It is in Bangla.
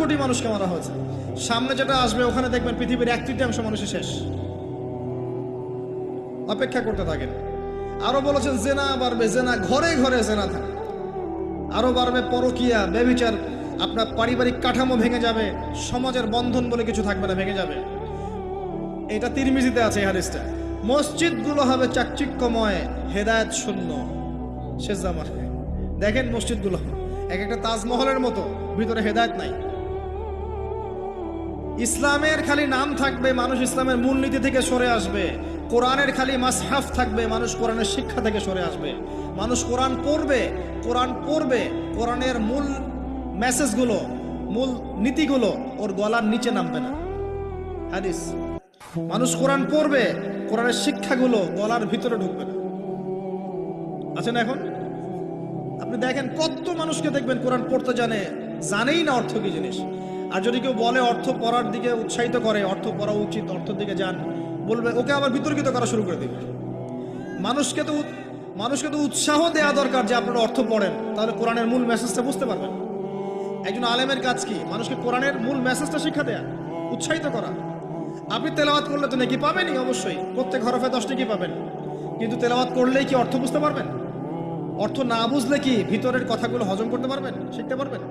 কোটি মানুষকে মারা হয়েছে। সামনে যেটা আসবে ওখানে দেখবেন পৃথিবীর 1/3 মানুষই শেষ। অপেক্ষা করতে থাকেন। আরো বলেছেন জেনা বাড়বে, জেনা ঘরে ঘরে জেনা থাকবে। আরো বাড়বে পরকিয়া, ব্যভিচার, আপনার পারিবারিক কাঠামো ভেঙে যাবে, সমাজের বন্ধন বলে কিছু থাকবে না, ভেঙে যাবে। এটা তিরমিজিতে আছে এই হাদিসটা। মসজিদগুলো হবে চাকচিক্যময়, হেদায়েত শূন্য শেষ জামানায়। দেখেন মসজিদগুলো এক একটা তাজমহলের মতো, ভিতরে হেদায়েত নাই। ইসলামের খালি নাম থাকবে, মানুষ ইসলামের মূলনীতি থেকে সরে আসবে। কোরআনের খালি মাসহাফ থাকবে, মানুষ কোরআনের শিক্ষা থেকে সরে আসবে। মানুষ কোরআন পড়বে, কোরআনের মূল মেসেজগুলো, মূল নীতিগুলো ওর গলার নিচে নামবে না। হাদিস, মানুষ কোরআন পড়বে, কোরআনের শিক্ষাগুলো গলার ভিতরে ঢুকবে না। আছেন এখন আপনি দেখেন কত মানুষকে দেখবেন কোরআন পড়তে জানেই না অর্থ কি জিনিস। আর যদি কেউ বলে অর্থ পড়ার দিকে উৎসাহিত করে, অর্থ পড়া উচিত, অর্থের দিকে যান, বলবে ওকে আবার বিতর্কিত করা শুরু করে দিবে। মানুষকে তো উৎসাহ দেওয়া দরকার যে আপনারা অর্থ পড়েন, তাহলে কোরআনের মূল মেসেজটা বুঝতে পারবেন। একজন আলেমের কাজ কি? মানুষকে কোরআনের মূল মেসেজটা শিক্ষা দেয়া, উৎসাহিত করা। আপনি তেলাওয়াত করলে তো নাকি পাবেনই, অবশ্যই প্রত্যেক হরফে 10 নাকি পাবেন, কিন্তু তেলাওয়াত করলেই কি অর্থ বুঝতে পারবেন? অর্থ না বুঝলে কি ভিতরের কথাগুলো হজম করতে পারবেন, শিখতে পারবেন?